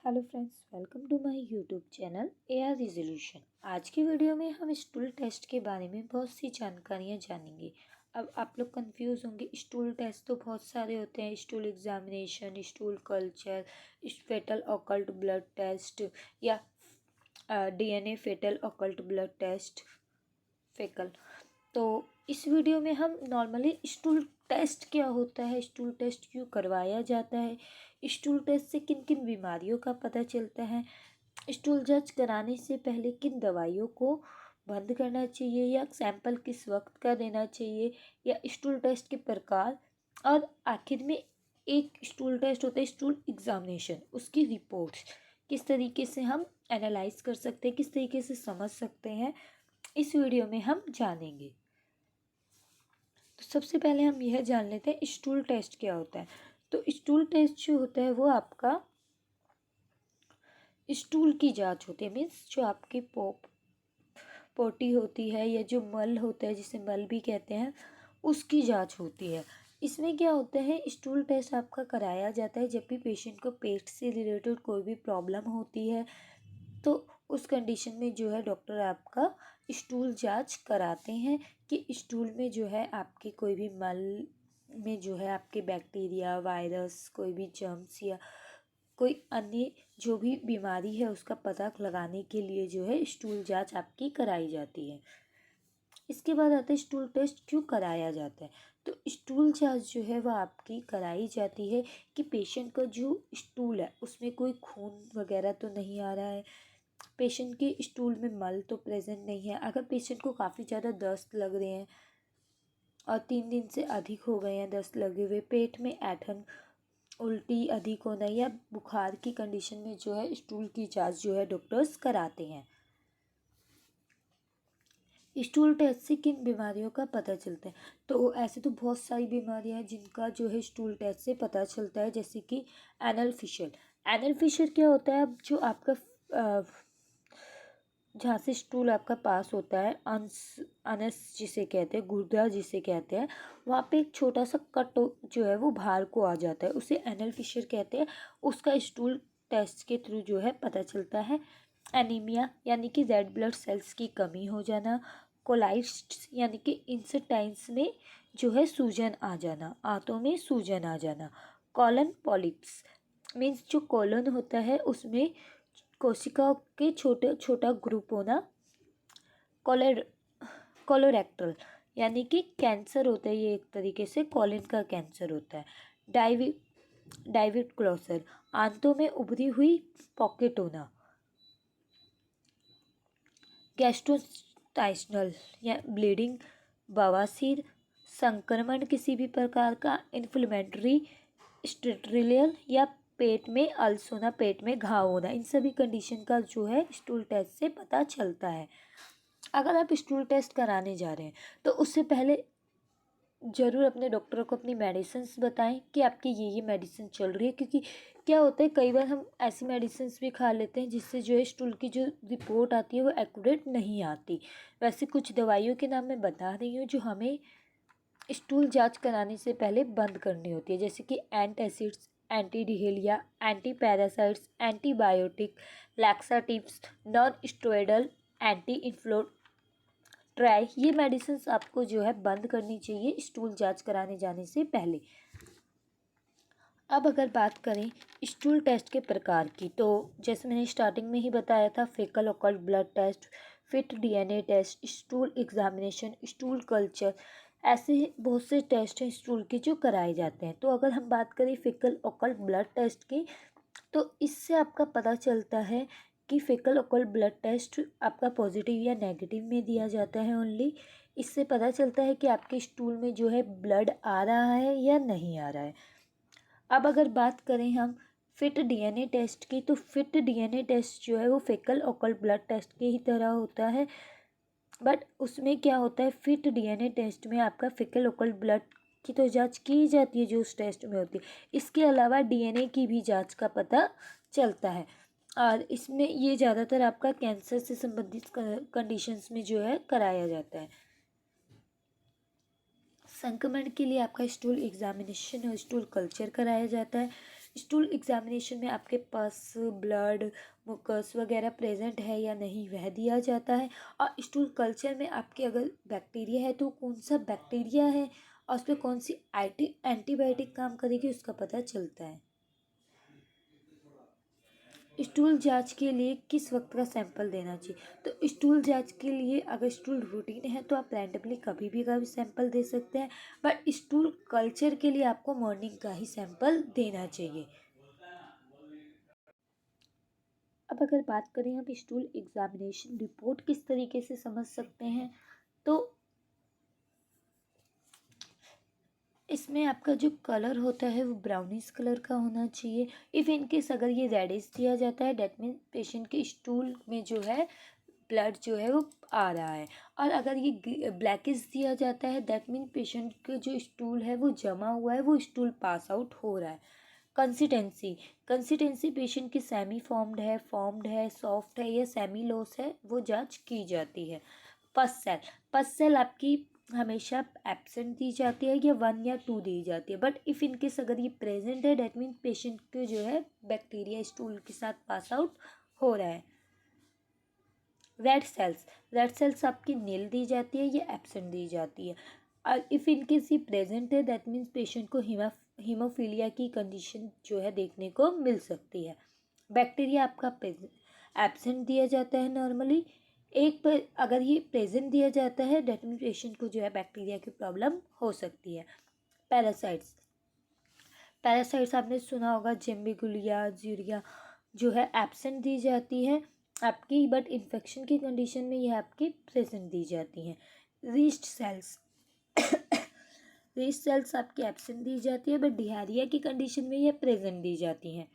Hello friends, welcome to my YouTube channel AR resolution. आज की video में हम स्टूल टेस्ट के बारे में बहुत सी जानकारियां जानेंगे। अब आप लोग कंफ्यूज होंगे, स्टूल टेस्ट तो बहुत सारे होते हैं, stool examination, stool culture, fetal occult blood test या DNA fetal occult blood test fecal. तो इस वीडियो में हम नॉर्मली स्टूल टेस्ट क्या होता है, स्टूल टेस्ट क्यों करवाया जाता है, स्टूल टेस्ट से किन किन बीमारियों का पता चलता है, स्टूल जांच कराने से पहले किन दवाइयों को बंद करना चाहिए या सैंपल किस वक्त का देना चाहिए, या स्टूल टेस्ट के प्रकार, और आखिर में एक स्टूल टेस्ट होता है स्टूल एग्जामिनेशन, उसकी रिपोर्ट्स किस तरीके से हम एनालाइज कर सकते हैं, किस तरीके से समझ सकते हैं, इस वीडियो में हम जानेंगे। तो सबसे पहले हम यह जान लेते हैं स्टूल टेस्ट क्या होता है। तो स्टूल टेस्ट जो होता है वो आपका स्टूल की जांच होती है, मीन्स जो आपकी पोटी होती है या जो मल होता है जिसे मल भी कहते हैं, उसकी जांच होती है। इसमें क्या होता है, स्टूल टेस्ट आपका कराया जाता है जब भी पेशेंट को पेट से रिलेटेड कोई भी प्रॉब्लम होती है, तो उस कंडीशन में जो है डॉक्टर आपका स्टूल जांच कराते हैं कि स्टूल में जो है आपके कोई भी मल में जो है आपके बैक्टीरिया, वायरस, कोई भी जर्म्स या कोई अन्य जो भी बीमारी है उसका पता लगाने के लिए जो है स्टूल जांच आपकी कराई जाती है। इसके बाद आता है स्टूल टेस्ट क्यों कराया जाता है। तो स्टूल जांच जो है वह आपकी कराई जाती है कि पेशेंट का जो स्टूल है उसमें कोई खून वगैरह तो नहीं आ रहा है, पेशेंट के स्टूल में मल तो प्रेजेंट नहीं है। अगर पेशेंट को काफ़ी ज़्यादा दस्त लग रहे हैं और 3 दिन से अधिक हो गए हैं दस्त लगे हुए, पेट में ऐंठन, उल्टी अधिक होना या बुखार की कंडीशन में जो है स्टूल की जांच जो है डॉक्टर्स कराते हैं। स्टूल टेस्ट से किन बीमारियों का पता चलता है। तो ऐसे तो बहुत सारी बीमारियां हैं जिनका जो है स्टूल टेस्ट से पता चलता है, जैसे कि एनल फिशर। एनल फिशर क्या होता है, अब जो आपका जहाँ से स्टूल आपका पास होता है, अनस जिसे कहते हैं, गुर्दा जिसे कहते हैं, वहाँ पे एक छोटा सा कट जो है वो बाहर को आ जाता है, उसे एनल फिशर कहते हैं। उसका स्टूल टेस्ट के थ्रू जो है पता चलता है। एनीमिया यानी कि रेड ब्लड सेल्स की कमी हो जाना, कोलाइट्स यानी कि इंटेस्टाइन्स में जो है सूजन आ जाना, आंतों में सूजन आ जाना, कॉलन पॉलिप्स मीन्स जो कॉलन होता है उसमें कोशिकाओं के छोटा ग्रुप होना, कोलेर कोलोरेक्टल यानी कि कैंसर होता है, ये एक तरीके से कॉलिन का कैंसर होता है। डाइविट क्लोसर, आंतों में उभरी हुई पॉकेट होना, गैस्ट्रोइंटेस्टाइनल या ब्लीडिंग, बवासीर, संक्रमण किसी भी प्रकार का, इन्फ्लेमेटरी स्टेट्रिलियल या पेट में अल्स होना, पेट में घाव होना, इन सभी कंडीशन का जो है स्टूल टेस्ट से पता चलता है। अगर आप स्टूल टेस्ट कराने जा रहे हैं तो उससे पहले ज़रूर अपने डॉक्टर को अपनी मेडिसिन्स बताएं कि आपकी ये मेडिसिन चल रही है, क्योंकि क्या होता है कई बार हम ऐसी मेडिसिन्स भी खा लेते हैं जिससे जो है स्टूल की जो रिपोर्ट आती है वो एक्यूरेट नहीं आती। वैसे कुछ दवाइयों के नाम मैं बता रही हूँ जो हमें स्टूल जांच कराने से पहले बंद करनी होती है, जैसे कि antacids, antidiarrhoeal, anti parasites, antibiotic, laxatives, non steroidal, anti inflammatory ये मेडिसिन आपको जो है बंद करनी चाहिए स्टूल जांच कराने जाने से पहले। अब अगर बात करें स्टूल टेस्ट के प्रकार की, तो जैसे मैंने स्टार्टिंग में ही बताया था, faecal occult blood test, FIT DNA test, stool examination, stool culture, ऐसे बहुत से टेस्ट हैं स्टूल के जो कराए जाते हैं। तो अगर हम बात करें फेकल ऑकल्ट ब्लड टेस्ट की, तो इससे आपका पता चलता है कि फेकल ऑकल्ट ब्लड टेस्ट आपका पॉजिटिव या नेगेटिव में दिया जाता है ओनली। इससे पता चलता है कि आपके स्टूल में जो है ब्लड आ रहा है या नहीं आ रहा है। अब अगर बात करें हम फिट डीएनए टेस्ट की, तो फिट डीएनए टेस्ट जो है वो फेकल ऑकल्ट ब्लड टेस्ट के ही तरह होता है, बट उसमें क्या होता है, फिट डीएनए टेस्ट में आपका फेकल ऑकल्ट ब्लड की तो जांच की जाती है जो उस टेस्ट में होती है, इसके अलावा डीएनए की भी जांच का पता चलता है। और इसमें ये ज़्यादातर आपका कैंसर से संबंधित कंडीशंस में जो है कराया जाता है। संक्रमण के लिए आपका स्टूल एग्जामिनेशन और स्टूल कल्चर कराया जाता है। स्टूल एग्जामिनेशन में आपके पास ब्लड, मुकस वगैरह प्रेजेंट है या नहीं वह दिया जाता है। और स्टूल कल्चर में आपके अगर बैक्टीरिया है तो कौन सा बैक्टीरिया है और उस पर कौन सी एंटीबायोटिक काम करेगी उसका पता चलता है। स्टूल जांच के लिए किस वक्त का सैंपल देना चाहिए? तो स्टूल जांच के लिए अगर स्टूल रूटीन है तो आप रैंडमली कभी भी का भी सैंपल दे सकते हैं, बट स्टूल कल्चर के लिए आपको मॉर्निंग का ही सैंपल देना चाहिए। अब अगर बात करें हम स्टूल एग्जामिनेशन रिपोर्ट किस तरीके से समझ सकते हैं, तो इसमें आपका जो कलर होता है वो ब्राउनिश कलर का होना चाहिए। इफ़ इनकेस अगर ये रेडिश दिया जाता है डेट मीन पेशेंट के स्टूल में जो है ब्लड जो है वो आ रहा है। और अगर ये ब्लैकिश दिया जाता है दैट मीन पेशेंट का जो स्टूल है वो जमा हुआ है, वो स्टूल पास आउट हो रहा है। कंसिस्टेंसी, कंसिस्टेंसी पेशेंट की सेमी फॉर्म्ड है, सॉफ्ट है या सेमी लॉस है, वो जांच की जाती है। पस सेल, पस सेल आपकी हमेशा एब्सेंट दी जाती है या 1 या 2 दी जाती है, बट इफ़ इनकेस अगर ये प्रेजेंट है डेट मीन पेशेंट को जो है बैक्टीरिया स्टूल के साथ पास आउट हो रहा है। रेड सेल्स, रेड सेल्स आपकी नील दी जाती है या एब्सेंट दी जाती है। और इफ़ इनकेस ये प्रेजेंट है दैट मीन्स पेशेंट को हीमोफीलिया की कंडीशन जो है देखने को मिल सकती है। बैक्टीरिया आपका एब्सेंट दिया जाता है नॉर्मली। एक पर अगर ये प्रेजेंट दिया जाता है डेट मीन पेशेंट को जो है बैक्टीरिया की प्रॉब्लम हो सकती है। पैरासाइट्स, पैरासाइट्स आपने सुना होगा जिम्बिगुलिया ज्यूरिया जो है एब्सेंट दी जाती है आपकी, बट इन्फेक्शन की कंडीशन में ये आपकी प्रेजेंट दी जाती हैं। रीस्ट सेल्स, रीस्ट सेल्स आपकी एब्सेंट दी जाती है बट डिहारिया की कंडीशन में ये प्रेजेंट दी जाती हैं।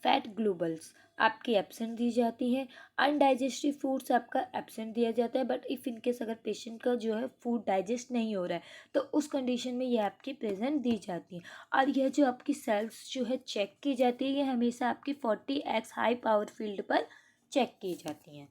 फैट ग्लोबल्स आपकी एब्सेंट दी जाती है। अनडाइजेस्टिव फूड्स आपका एब्सेंट दिया जाता है, बट इफ़ इनकेस अगर पेशेंट का जो है फूड डाइजेस्ट नहीं हो रहा है तो उस कंडीशन में ये आपकी प्रेजेंट दी जाती है। और यह जो आपकी सेल्स जो है चेक की जाती है ये हमेशा आपकी 40x हाई पावर फील्ड पर चेक की जाती हैं।